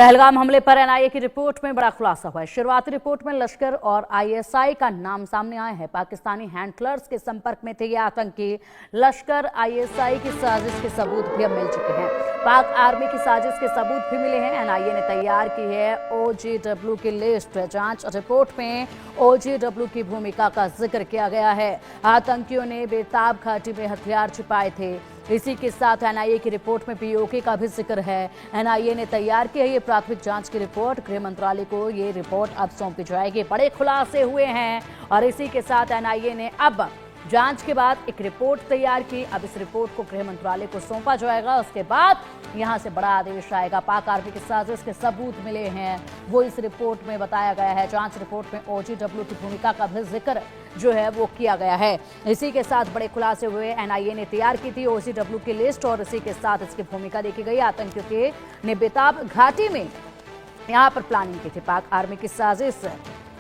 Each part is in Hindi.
पहलगाम हमले पर एनआईए की रिपोर्ट में बड़ा खुलासा हुआ है। शुरुआती रिपोर्ट में लश्कर और आईएसआई का नाम सामने आया है। पाकिस्तानी हैंडलर्स के संपर्क में थे ये आतंकी। लश्कर आईएसआई की साजिश के सबूत भी अब मिल चुके हैं। पाक आर्मी की साजिश के सबूत भी मिले हैं। एनआईए ने तैयार की है ओजीडब्ल्यू की लिस्ट। जांच रिपोर्ट में ओजीडब्ल्यू की भूमिका का जिक्र किया गया है। आतंकियों ने बेताब घाटी में हथियार छिपाए थे। इसी के साथ एनआईए की रिपोर्ट में पीओके का भी जिक्र है। एनआईए ने तैयार की है ये प्राथमिक जांच की रिपोर्ट। गृह मंत्रालय को ये रिपोर्ट अब सौंपी जाएगी। बड़े खुलासे हुए हैं और इसी के साथ एनआईए ने अब जांच के बाद एक रिपोर्ट तैयार की। अब इस रिपोर्ट को गृह मंत्रालय को सौंपा जाएगा। उसके बाद यहां से बड़ा आदेश आएगा। पाक आर्मी की साजिश के सबूत मिले हैं, वो इस रिपोर्ट में बताया गया है। जांच रिपोर्ट में ओजीडब्ल्यू की भूमिका का भी जिक्र जो है वो किया गया है। इसी के साथ बड़े खुलासे हुए। एनआईए ने तैयार की थी ओजीडब्ल्यू की लिस्ट और इसी के साथ इसकी भूमिका देखी गई। आतंकियों के ने बेताब घाटी में यहाँ पर प्लानिंग की थी। पाक आर्मी की साजिश,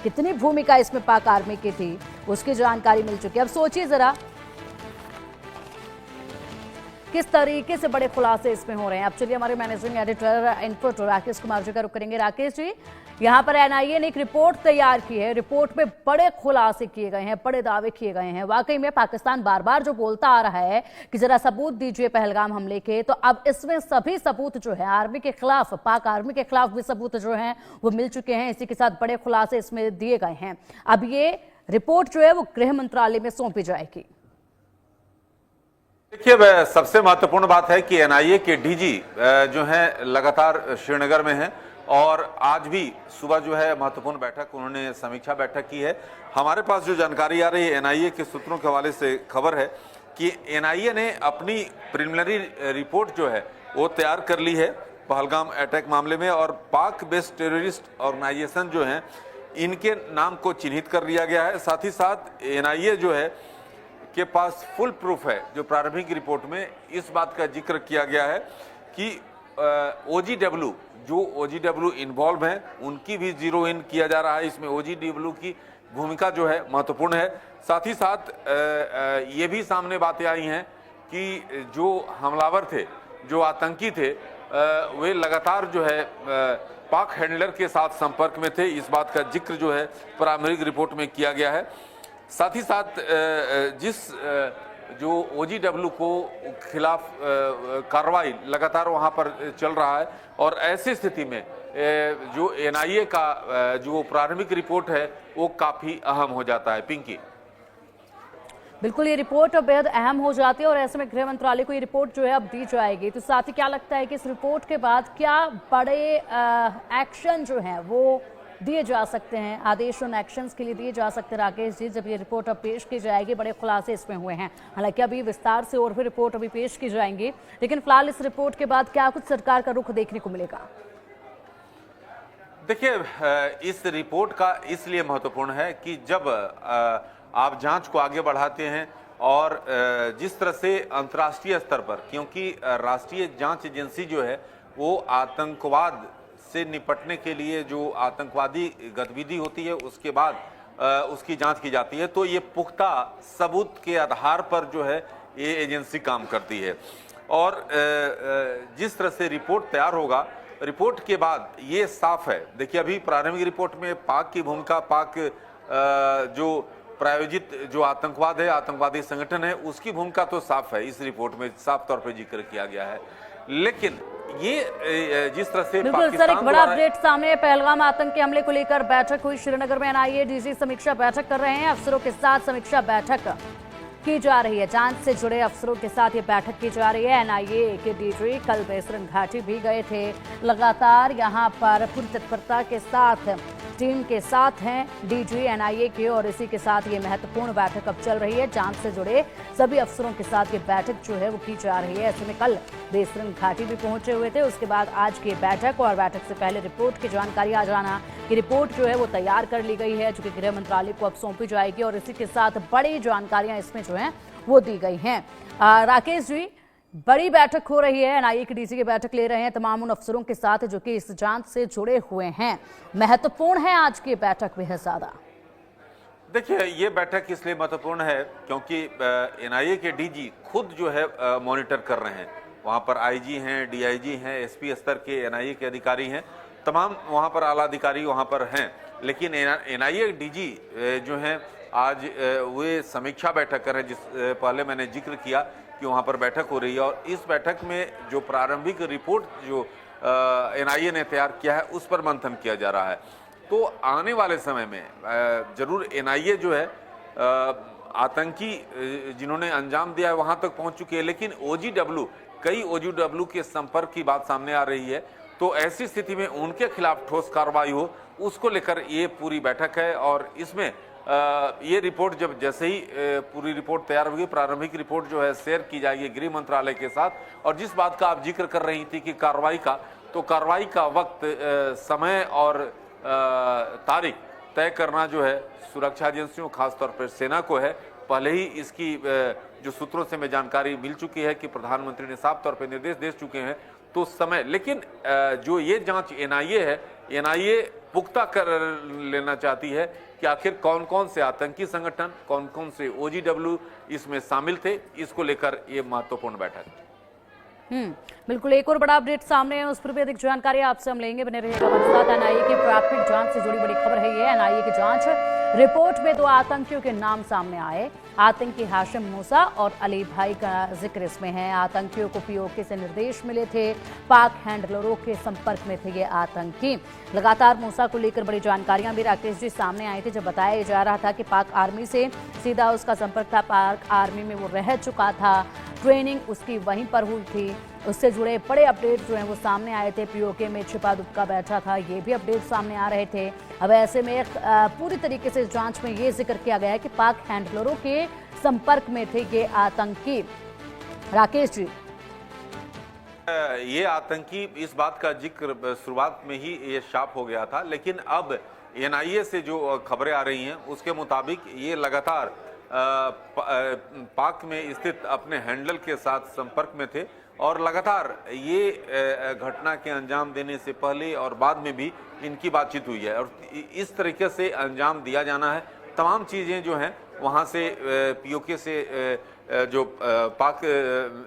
कितनी भूमिका इसमें पाक आर्मी की थी उसकी जानकारी मिल चुकी है। अब सोचिए जरा किस तरीके से बड़े खुलासे इसमें हो रहे हैं। अब चलिए हमारे managing editor input Rakesh Kumar ji का रुख करेंगे। राकेश जी, यहाँ पर एनआईए ने एक रिपोर्ट तैयार की है। रिपोर्ट में बड़े खुलासे किए गए हैं, बड़े दावे किए गए हैं। वाकई में पाकिस्तान बार बार जो बोलता आ रहा है कि जरा सबूत दीजिए पहलगाम हमले के, तो अब इसमें सभी सबूत जो है आर्मी के खिलाफ, पाक आर्मी के खिलाफ भी सबूत जो हैं वो मिल चुके हैं। इसी के साथ बड़े खुलासे इसमें दिए गए हैं। अब ये रिपोर्ट जो है वो गृह मंत्रालय में सौंपी जाएगी। देखिए, सबसे महत्वपूर्ण बात है कि एनआईए के डीजी जो हैं लगातार श्रीनगर में हैं और आज भी सुबह जो है महत्वपूर्ण बैठक, उन्होंने समीक्षा बैठक की है। हमारे पास जो जानकारी आ रही है एनआईए के सूत्रों के हवाले से खबर है कि एनआईए ने अपनी प्रिलिमिनरी रिपोर्ट जो है वो तैयार कर ली है पहलगाम अटैक मामले में, और पाक बेस्ड टेररिस्ट ऑर्गेनाइजेशन जो हैं इनके नाम को चिन्हित कर लिया गया है। साथ ही साथ एनआईए जो है के पास फुल प्रूफ है। जो प्रारंभिक रिपोर्ट में इस बात का जिक्र किया गया है कि ओजीडब्ल्यू इन्वॉल्व हैं, उनकी भी जीरो इन किया जा रहा है। इसमें ओजीडब्ल्यू की भूमिका जो है महत्वपूर्ण है। साथ ही साथ ये भी सामने बातें आई हैं कि जो हमलावर थे, जो आतंकी थे, वे लगातार जो है पाक हैंडलर के साथ संपर्क में थे। इस बात का जिक्र जो है प्रारंभिक रिपोर्ट में किया गया है। साथ ही साथ जिस जो ओजीडब्ल्यू को खिलाफ कार्रवाई लगातार वहां पर चल रहा है, और ऐसी स्थिति में जो एनआईए का जो प्रारंभिक रिपोर्ट है वो काफी अहम हो जाता है। पिंकी, बिल्कुल, ये रिपोर्ट अब बेहद अहम हो जाती है और ऐसे में गृह मंत्रालय को ये रिपोर्ट जो है अब दी जाएगी। तो साथ ही क्या लगता है कि इस रिपोर्ट के बाद क्या बड़े एक्शन जो हैं वो दिए जा सकते हैं, आदेश उन एक्शंस के लिए दिए जा सकते हैं? राकेश जी, जब ये रिपोर्ट अब पेश की जाएगी, बड़े खुलासे इसमें हुए हैं। हालांकि अभी विस्तार से और भी रिपोर्ट अभी पेश की जाएंगी, लेकिन फिलहाल इस रिपोर्ट के बाद क्या कुछ सरकार का रुख देखने को मिलेगा? देखिए, इस रिपोर्ट का इसलिए महत्वपूर्ण है कि जब आप जांच को आगे बढ़ाते हैं और जिस तरह से अंतर्राष्ट्रीय स्तर पर, क्योंकि राष्ट्रीय जांच एजेंसी जो है वो आतंकवाद से निपटने के लिए जो आतंकवादी गतिविधि होती है उसके बाद उसकी जांच की जाती है, तो ये पुख्ता सबूत के आधार पर जो है ये एजेंसी काम करती है। और जिस तरह से रिपोर्ट तैयार होगा, रिपोर्ट के बाद ये साफ है। देखिए, अभी प्रारंभिक रिपोर्ट में पाक की भूमिका, पाक जो प्रायोजित जो आतंकवाद है, आतंकवादी संगठन है, उसकी भूमिका तो साफ है। इस रिपोर्ट में साफ तौर पर जिक्र किया गया है। लेकिन ये जिस तरह से बिल्कुल सर, एक बड़ा अपडेट सामने है। पहलगाम आतंकी हमले को लेकर बैठक हुई श्रीनगर में। एनआईए डीजी समीक्षा बैठक कर रहे हैं। अफसरों के साथ समीक्षा बैठक की जा रही है। जांच से जुड़े अफसरों के साथ ये बैठक की जा रही है। एनआईए के डीजी कल बेसरन घाटी भी गए थे। लगातार यहाँ पर पूरी तत्परता के साथ टीम के साथ हैं डीजी एनआईए के, और इसी के साथ ये महत्वपूर्ण बैठक अब चल रही है। जांच से जुड़े सभी अफसरों के साथ ये बैठक जो है वो की जा रही है। ऐसे में कल बेसरन घाटी भी पहुंचे हुए थे, उसके बाद आज की बैठक, और बैठक से पहले रिपोर्ट की जानकारी आ जाना कि रिपोर्ट जो है वो तैयार कर ली गई है, जो कि गृह मंत्रालय को अब सौंपी जाएगी, और इसी के साथ बड़ी जानकारियां इसमें जो है वो दी गई हैं। राकेश जी, बड़ी बैठक हो रही है। एनआईए के डीजी की बैठक ले रहे हैं तमाम उन अफसरों के साथ जो कि इस जांच से जुड़े हुए हैं। महत्वपूर्ण है आज की बैठक भी है ज्यादा। देखिए, ये बैठक इसलिए महत्वपूर्ण है क्योंकि एनआईए के डीजी खुद जो है मॉनिटर कर रहे हैं। वहाँ पर आईजी हैं, डीआईजी हैं, एसपी स्तर के एनआईए के अधिकारी हैं, तमाम वहां पर आला अधिकारी वहां पर हैं, लेकिन एनआईए डीजी जो हैं आज वे समीक्षा बैठक कर रहे हैं, जिस पहले मैंने जिक्र किया कि वहां पर बैठक हो रही है। और इस बैठक में जो प्रारंभिक रिपोर्ट जो एनआईए ने तैयार किया है उस पर मंथन किया जा रहा है। तो आने वाले समय में जरूर एनआईए जो है आतंकी जिन्होंने अंजाम दिया है वहां तक पहुंच चुकी है, लेकिन ओजीडब्ल्यू कई ओजीडब्ल्यू के संपर्क की बात सामने आ रही है। तो ऐसी स्थिति में उनके खिलाफ ठोस कार्रवाई हो, उसको लेकर ये पूरी बैठक है। और इसमें ये रिपोर्ट जब जैसे ही पूरी रिपोर्ट तैयार होगी, प्रारंभिक रिपोर्ट जो है शेयर की जाएगी गृह मंत्रालय के साथ। और जिस बात का आप जिक्र कर रही थी कि कार्रवाई का, तो कार्रवाई का वक्त, समय और तारीख तय करना जो है सुरक्षा एजेंसियों खासतौर पर सेना को है। पहले ही इसकी जो सूत्रों से हमें जानकारी मिल चुकी है कि प्रधानमंत्री ने साफ तौर पर निर्देश दे चुके हैं। तो समय, लेकिन जो ये जांच एनआईए है, एनआईए पुख्ता कर लेना चाहती है कि आखिर कौन कौन से आतंकी संगठन, कौन कौन से ओजीडब्ल्यू इसमें शामिल थे। इसको लेकर ये महत्वपूर्ण बैठक। बिल्कुल, एक और बड़ा अपडेट सामने है, उस पर भी अधिक जानकारी आपसे हम लेंगे। बने रहिएगा हमारे साथ। एनआईए की प्राथमिक जांच से जुड़ी बड़ी खबर है ये। एनआईए की जांच रिपोर्ट में 2 आतंकियों के नाम सामने आए। आतंकी हाशिम मूसा और अली भाई का जिक्र इसमें है। आतंकियों को पीओके से निर्देश मिले थे। पाक हैंडलरों के संपर्क में थे ये आतंकी। लगातार मूसा को लेकर बड़ी जानकारियां भी राकेश जी सामने आई थी, जब बताया जा रहा था कि पाक आर्मी से सीधा उसका संपर्क था। पाक आर्मी में वो रह चुका था, ट्रेनिंग उसकी वहीं पर हुई थी। उससे जुड़े बड़े अपडेट जो हैं वो सामने आए थे। पीओके में छिपा दुबका बैठा था, ये भी अपडेट सामने आ रहे थे। अब ऐसे में पूरी तरीके से जांच में ये जिक्र किया गया है कि पाक हैंडलरों के संपर्क में थे ये आतंकी। राकेश जी, ये आतंकी, इस बात का जिक्र शुरुआत में ही ये साफ हो गया था, लेकिन अब एनआईए से जो खबरें आ रही हैं उसके मुताबिक ये लगातार पाक में स्थित अपने हैंडल के साथ संपर्क में थे। और लगातार ये घटना के अंजाम देने से पहले और बाद में भी इनकी बातचीत हुई है। और इस तरीके से अंजाम दिया जाना है। तमाम चीज़ें जो हैं वहाँ से पीओके से जो पाक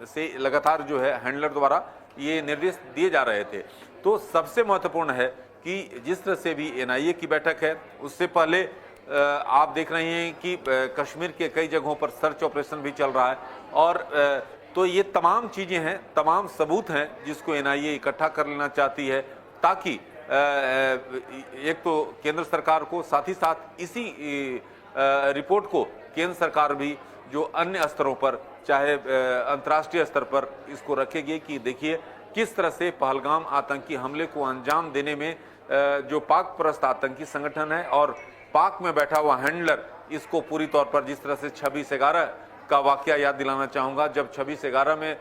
से लगातार जो है हैंडलर द्वारा ये निर्देश दिए जा रहे थे। तो सबसे महत्वपूर्ण है कि जिस तरह से भी एनआईए की बैठक है, उससे पहले आप देख रहे हैं कि कश्मीर के कई जगहों पर सर्च ऑपरेशन भी चल रहा है। और तो ये तमाम चीज़ें हैं, तमाम सबूत हैं जिसको एनआईए इकट्ठा कर लेना चाहती है, ताकि एक तो केंद्र सरकार को, साथ ही साथ इसी रिपोर्ट को केंद्र सरकार भी जो अन्य स्तरों पर, चाहे अंतर्राष्ट्रीय स्तर पर इसको रखेगी कि देखिए किस तरह से पहलगाम आतंकी हमले को अंजाम देने में जो पाक परस्त आतंकी संगठन है और पाक में बैठा हुआ हैंडलर, इसको पूरी तौर पर, जिस तरह से 26/11 का वाकया याद दिलाना चाहूँगा, जब 26/11 में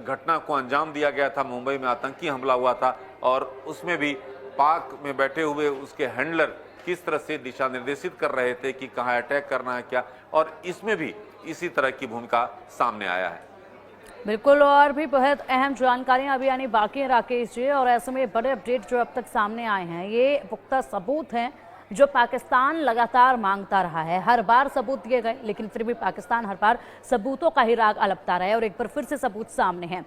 घटना को अंजाम दिया गया था, मुंबई में आतंकी हमला हुआ था, और उसमें भी पाक में बैठे हुए उसके हैंडलर किस तरह से दिशा निर्देशित कर रहे थे कि कहाँ अटैक करना है क्या, और इसमें भी इसी तरह की भूमिका सामने आया है। बिल्कुल, और भी बहुत अहम जानकारियां अभी आनी बाकी हैं राकेश जी। और ऐसे में बड़े अपडेट जो अब तक सामने आए हैं, ये पुख्ता सबूत हैं जो पाकिस्तान लगातार मांगता रहा है। हर बार सबूत दिए गए, लेकिन फिर भी पाकिस्तान हर बार सबूतों का ही राग अलपता रहा है, और एक बार फिर से सबूत सामने है।